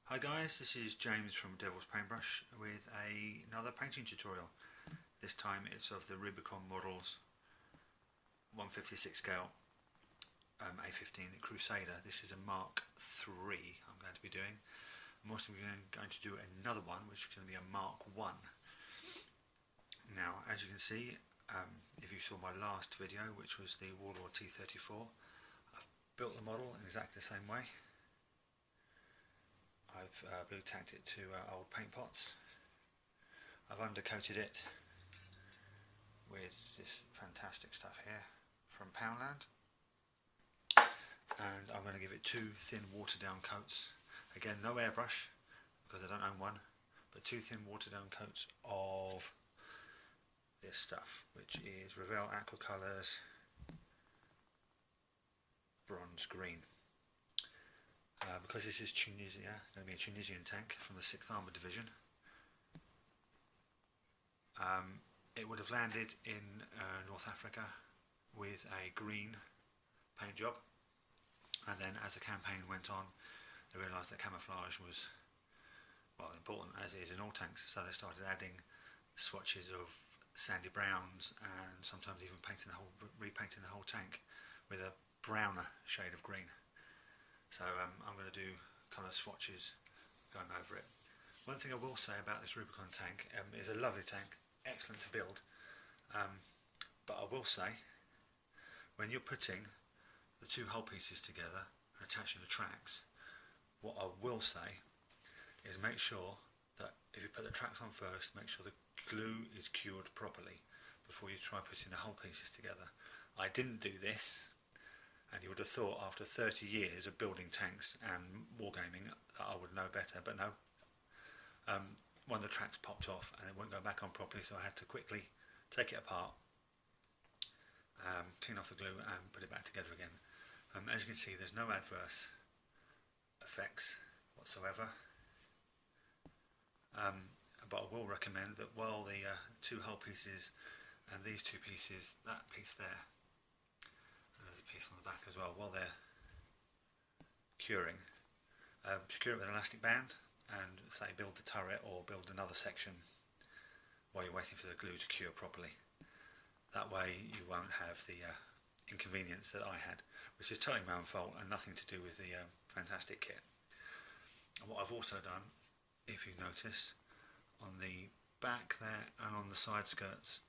Hi guys, this is James from Decals Paintbrush with another painting tutorial. This time it's of the Rubicon models 156 scale A15 Crusader. This is a Mark III I'm going to be doing. I'm also going to do another one which is going to be a Mark I. Now as you can see, if you saw my last video, which was the Warlord T34, I've built the model in exactly the same way. I've blue tacked it to old paint pots. I've undercoated it with this fantastic stuff here from Poundland, and I'm going to give it two thin watered down coats. Again, no airbrush because I don't own one, but two thin watered down coats of this stuff, which is Revell Aqua Colours Bronze Green. Because this is Tunisia, going to be a Tunisian tank from the 6th Armoured Division. It would have landed in North Africa with a green paint job, and then as the campaign went on they realised that camouflage was, well, important, as it is in all tanks, so they started adding swatches of sandy browns and sometimes even repainting the whole tank with a browner shade of green. So I'm going to do colour swatches going over it. One thing I will say about this Rubicon tank, is a lovely tank, excellent to build, but I will say, when you're putting the two hull pieces together and attaching the tracks, what I will say is make sure that if you put the tracks on first, make sure the glue is cured properly before you try putting the hull pieces together. I didn't do this, and you would have thought after 30 years of building tanks and wargaming that I would know better, but no. One of the tracks popped off and it wouldn't go back on properly, so I had to quickly take it apart, clean off the glue and put it back together again. As you can see, there's no adverse effects whatsoever, but I will recommend that while the two hull pieces and these two pieces, that piece there, there's a piece on the back as well, while they're curing, secure it with an elastic band and say build the turret or build another section while you're waiting for the glue to cure properly. That way you won't have the inconvenience that I had, which is totally my own fault and nothing to do with the fantastic kit. And what I've also done, if you notice, on the back there and on the side skirts,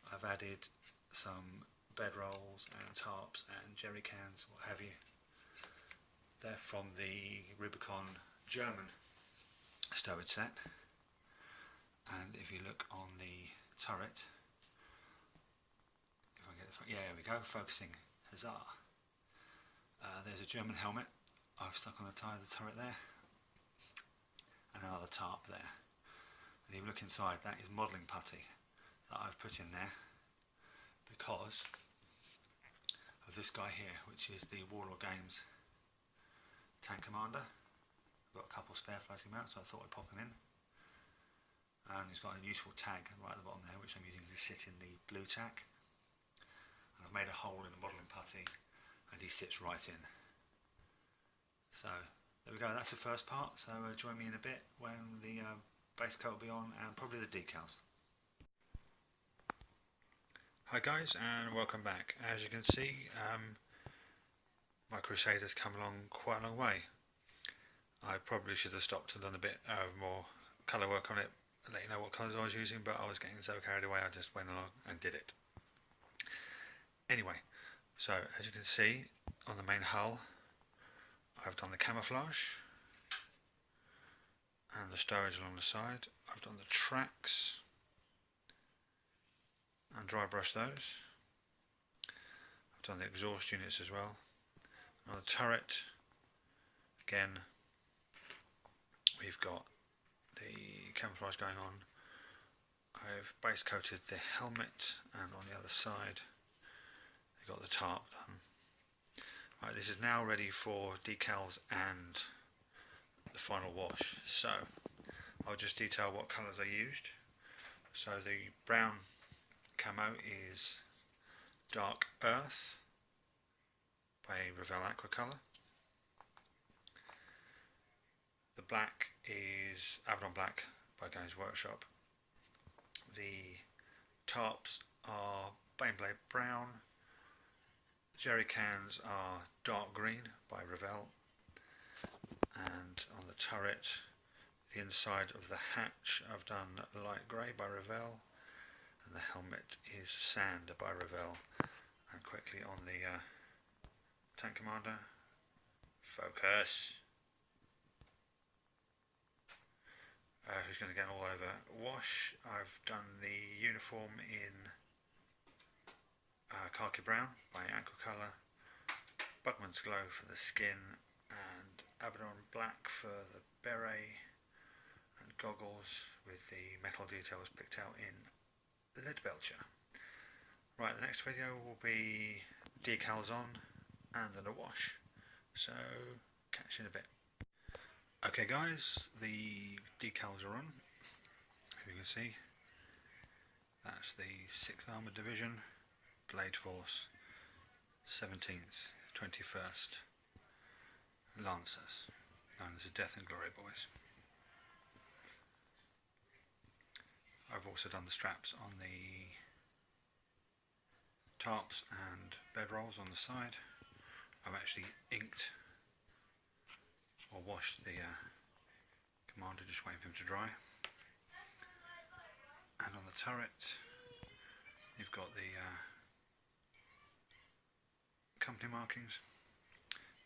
I've added some bedrolls and tarps and jerry cans, what have you. They're from the Rubicon German stowage set, and if you look on the turret, if I get it, yeah, there we go, focusing, huzzah. There's a German helmet I've stuck on the tie of the turret there, and another tarp there. And if you look inside, that is modelling putty that I've put in there because of this guy here, which is the Warlord Games Tank Commander. I've got a couple spare floating around, so I thought I'd pop him in. And he's got a useful tag right at the bottom there, which I'm using to sit in the blue tack. And I've made a hole in the modelling putty, and he sits right in. So there we go, that's the first part. So join me in a bit when the base coat will be on and probably the decals. Hi guys, and welcome back. As you can see, my Crusader's come along quite a long way. I probably should have stopped and done a bit more colour work on it and let you know what colours I was using, but I was getting so carried away I just went along and did it. Anyway, so as you can see on the main hull, I've done the camouflage and the stowage along the side. I've done the tracks and dry brush those. I've done the exhaust units as well. On the turret, again, we've got the camouflage going on. I've base coated the helmet, and on the other side I've got the tarp done. Right, this is now ready for decals and the final wash. So I'll just detail what colours I used. So the brown camo is Dark Earth by Revell Aqua Colour. The black is Abaddon Black by Games Workshop. The tarps are Baneblade Brown. Jerry cans are Dark Green by Revell. And on the turret, the inside of the hatch I've done Light Grey by Revell. And the helmet is Sand by Revell. And quickly on the Tank Commander, focus. Who's going to get all over wash? I've done the uniform in khaki brown by Ankle Colour, Bugman's Glow for the skin, and Abaddon Black for the beret and goggles with the metal details picked out in the Lead Belcher. Right, the next video will be decals on and then a wash, so catch you in a bit. Okay guys, the decals are on. As you can see, that's the 6th Armoured Division, Blade Force, 17th, 21st Lancers, known as the Death and Glory Boys. I've also done the straps on the tarps and bedrolls on the side. I've actually inked or washed the commander, just waiting for him to dry. And on the turret you've got the company markings,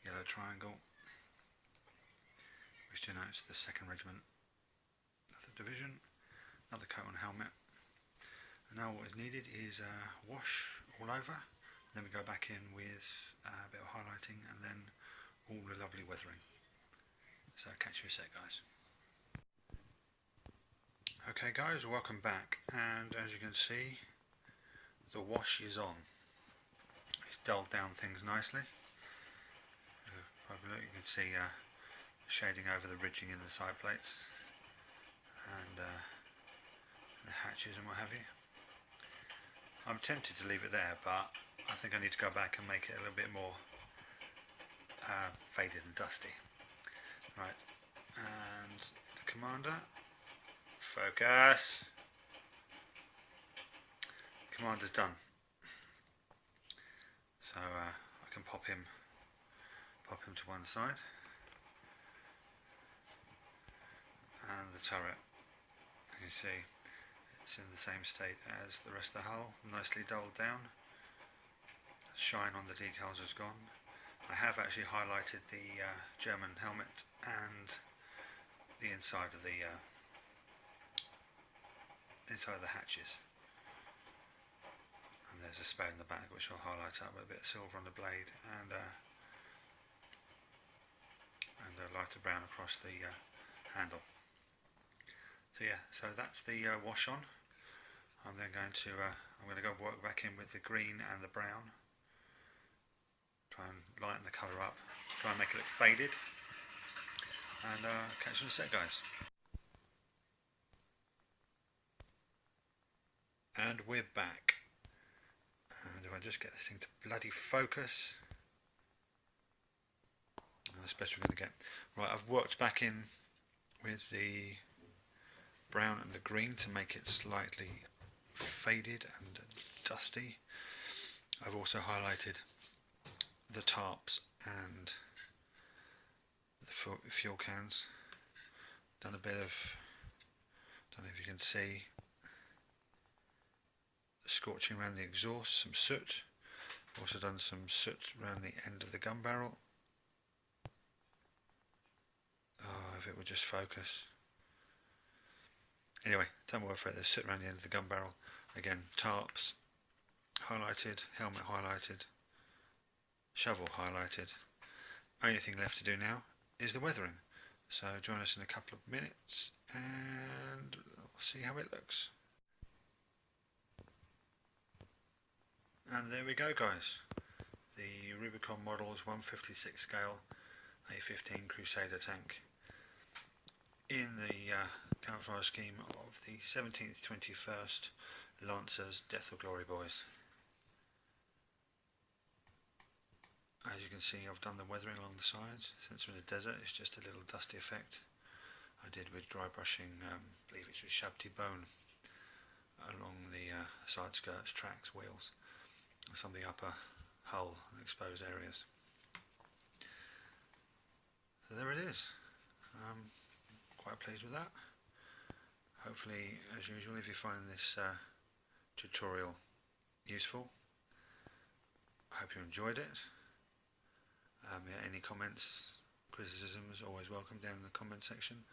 yellow triangle, which denotes the 2nd Regiment of the division, another coat and helmet. And now what is needed is wash all over, then we go back in with a bit of highlighting and then all the lovely weathering. So catch you a sec guys. Okay guys, welcome back, and as you can see the wash is on. It's dulled down things nicely. You can see shading over the ridging in the side plates and the hatches and what have you. I'm tempted to leave it there, but I think I need to go back and make it a little bit more faded and dusty. Right, and the commander, focus. Commander's done, so I can pop him to one side, and the turret, you can see it's in the same state as the rest of the hull, nicely dulled down. Shine on the decals has gone. I have actually highlighted the German helmet and the inside of the hatches, and there's a spade in the back which I'll highlight up with a bit of silver on the blade and a lighter brown across the handle. So yeah, so that's the wash on. I'm then going to go work back in with the green and the brown. Try and lighten the colour up, try and make it look faded, and catch you in a sec guys. And we're back, and if I just get this thing to bloody focus, that's the best we're going to get. Right, I've worked back in with the brown and the green to make it slightly faded and dusty. I've also highlighted the tarps and the fuel cans. Done a bit of, don't know if you can see, scorching around the exhaust, some soot. Also done some soot around the end of the gun barrel. Oh, if it would just focus. Anyway, don't worry for it, there's soot around the end of the gun barrel. Again, tarps highlighted, helmet highlighted, shovel highlighted. Only thing left to do now is the weathering. So join us in a couple of minutes and we'll see how it looks. And there we go guys. The Rubicon Models 156 scale A15 Crusader tank in the camouflage scheme of the 17th 21st Lancers Death or Glory Boys. As you can see, I've done the weathering along the sides. Since we're in the desert, it's just a little dusty effect. I did with dry brushing, I believe it's with Shabti bone along the side skirts, tracks, wheels, and some of the upper hull and exposed areas. So there it is. Quite pleased with that. Hopefully, as usual, if you find this tutorial useful, I hope you enjoyed it. Yeah, any comments, criticisms, always welcome down in the comment section.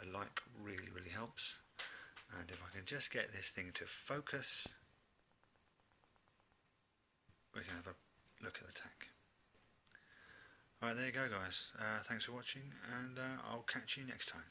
A like really helps. And if I can just get this thing to focus, we can have a look at the tank. Alright, there you go guys. Thanks for watching, and I'll catch you next time.